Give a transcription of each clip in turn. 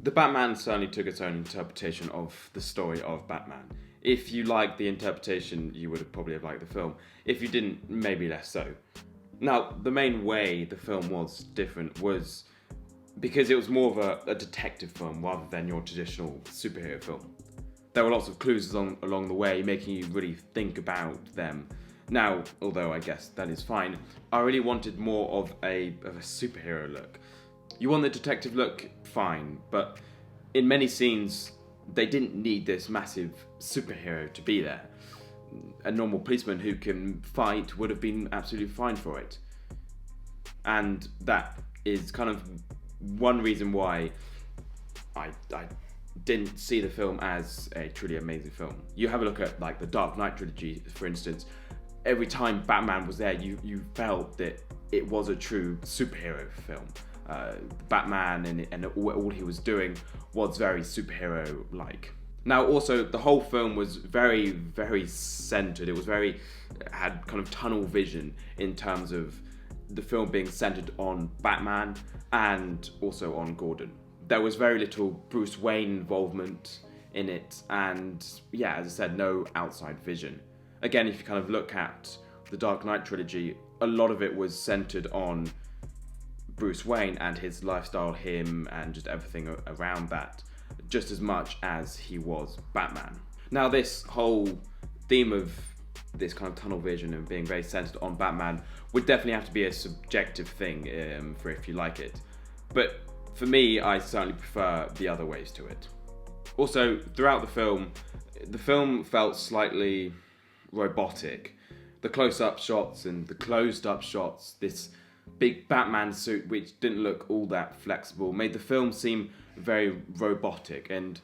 The Batman certainly took its own interpretation of the story of Batman. If you liked the interpretation, you would have probably have liked the film. If you didn't, maybe less so. Now, the main way the film was different was because it was more of a detective film rather than your traditional superhero film. There were lots of clues along the way, making you really think about them. Now, although I guess that is fine, I really wanted more of a superhero look. You want the detective look, fine, but in many scenes, they didn't need this massive superhero to be there. A normal policeman who can fight would have been absolutely fine for it. And that is kind of one reason why I didn't see the film as a truly amazing film. You have a look at like the Dark Knight trilogy, for instance. Every time Batman was there, you felt that it was a true superhero film. Batman and all he was doing was very superhero-like. Now, also, the whole film was very, very centered. It was had kind of tunnel vision in terms of the film being centered on Batman and also on Gordon. There was very little Bruce Wayne involvement in it, and yeah, as I said, no outside vision. Again, if you kind of look at the Dark Knight trilogy, a lot of it was centered on Bruce Wayne and his lifestyle, him, and just everything around that, just as much as he was Batman. Now, this whole theme of this kind of tunnel vision and being very centered on Batman would definitely have to be a subjective thing for if you like it. But for me, I certainly prefer the other ways to it. Also, throughout the film felt slightly robotic. The close-up shots and the closed-up shots, this big Batman suit which didn't look all that flexible, made the film seem very robotic, and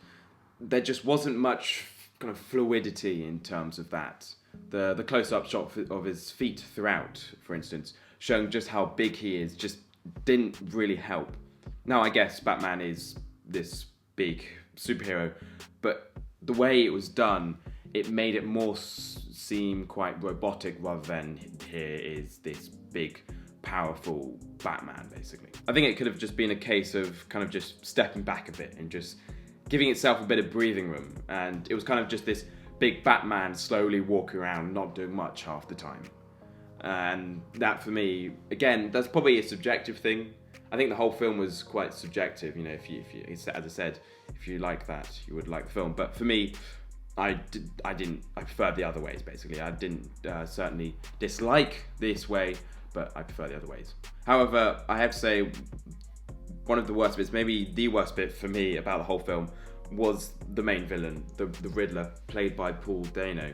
there just wasn't much kind of fluidity in terms of that. The close-up shot of his feet throughout, for instance, showing just how big he is, just didn't really help. Now, I guess Batman is this big superhero, but the way it was done, it made it more seem quite robotic rather than here is this big, powerful Batman, basically. I think it could have just been a case of kind of just stepping back a bit and just giving itself a bit of breathing room. And it was kind of just this big Batman slowly walking around, not doing much half the time. And that, for me, again, that's probably a subjective thing. I think the whole film was quite subjective. You know, if you, as I said, if you like that, you would like the film. But for me, I preferred the other ways, basically. I didn't certainly dislike this way, but I prefer the other ways. However, I have to say, one of the worst bits, maybe the worst bit for me about the whole film, was the main villain, the Riddler, played by Paul Dano.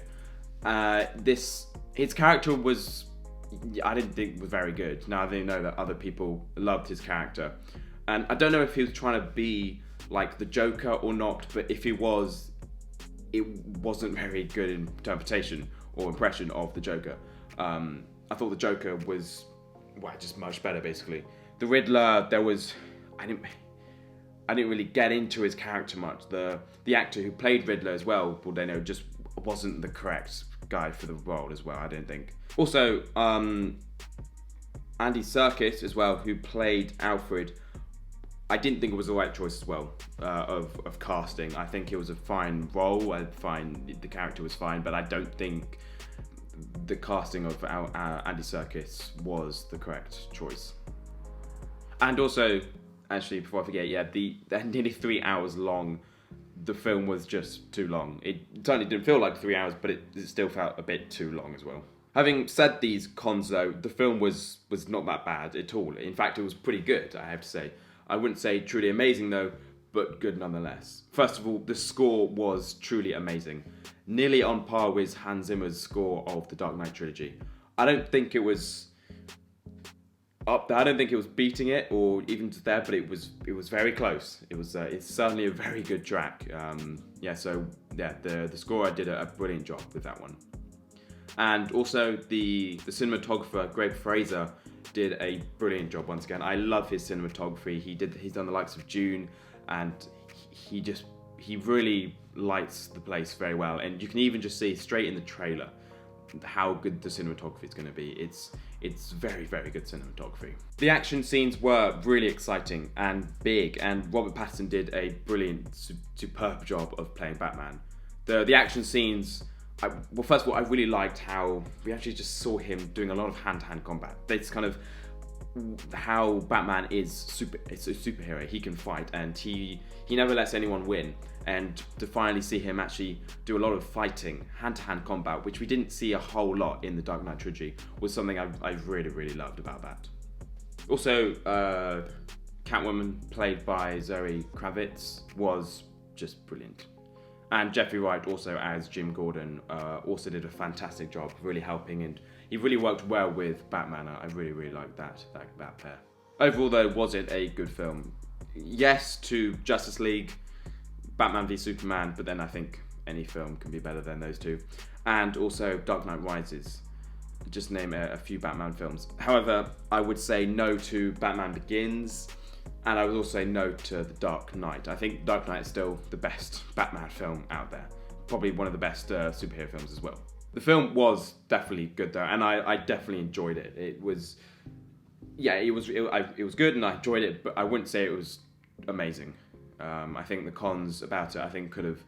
His character was, I didn't think was very good. Now I didn't know that other people loved his character. And I don't know if he was trying to be like the Joker or not, but if he was, it wasn't very good interpretation or impression of the Joker. I thought the Joker was, well, just much better, basically. The Riddler, I didn't really get into his character much. The actor who played Riddler as well, Paul Dano, just wasn't the correct guy for the role as well, I don't think. Also, Andy Serkis as well, who played Alfred, I didn't think it was the right choice as well of casting. I think it was a fine role. The character was fine, but I don't think the casting of Andy Serkis was the correct choice. And also, actually, before I forget, they're nearly 3 hours long. The film was just too long. It certainly didn't feel like 3 hours, but it still felt a bit too long as well. Having said these cons, though, the film was not that bad at all. In fact, it was pretty good, I have to say. I wouldn't say truly amazing, though, but good nonetheless. First of all, the score was truly amazing. Nearly on par with Hans Zimmer's score of the Dark Knight trilogy. I don't think it was up there. I don't think it was beating it or even just there, but it was very close. It's certainly a very good track. The scorer did a brilliant job with that one. And also the cinematographer, Greg Fraser, did a brilliant job once again. I love his cinematography. He's done the likes of Dune, and he really lights the place very well. And you can even just see straight in the trailer how good the cinematography is going to be. It's very, very good cinematography. The action scenes were really exciting and big, and Robert Pattinson did a brilliant, superb job of playing Batman. The action scenes, well, first of all, I really liked how we actually just saw him doing a lot of hand-to-hand combat. That's kind of how Batman is it's a superhero. He can fight, and he never lets anyone win. And to finally see him actually do a lot of fighting, hand-to-hand combat, which we didn't see a whole lot in the Dark Knight trilogy, was something I really, really loved about that. Also, Catwoman, played by Zoe Kravitz, was just brilliant. And Jeffrey Wright, also as Jim Gordon, also did a fantastic job, really helping, and he really worked well with Batman. I really, really liked that pair. Overall, though, was it a good film? Yes to Justice League, Batman v Superman, but then I think any film can be better than those two. And also Dark Knight Rises, just name a few Batman films. However, I would say no to Batman Begins, and I would also say no to The Dark Knight. I think Dark Knight is still the best Batman film out there. Probably one of the best superhero films as well. The film was definitely good though, and I definitely enjoyed it. It was good, and I enjoyed it, but I wouldn't say it was amazing. I think the cons about it, I think, could have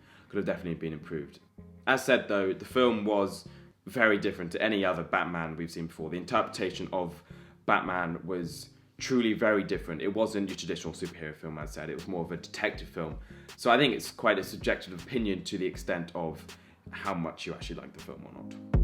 definitely been improved. As said though, the film was very different to any other Batman we've seen before. The interpretation of Batman was truly very different. It wasn't your traditional superhero film, as I said. It was more of a detective film. So I think it's quite a subjective opinion to the extent of how much you actually like the film or not.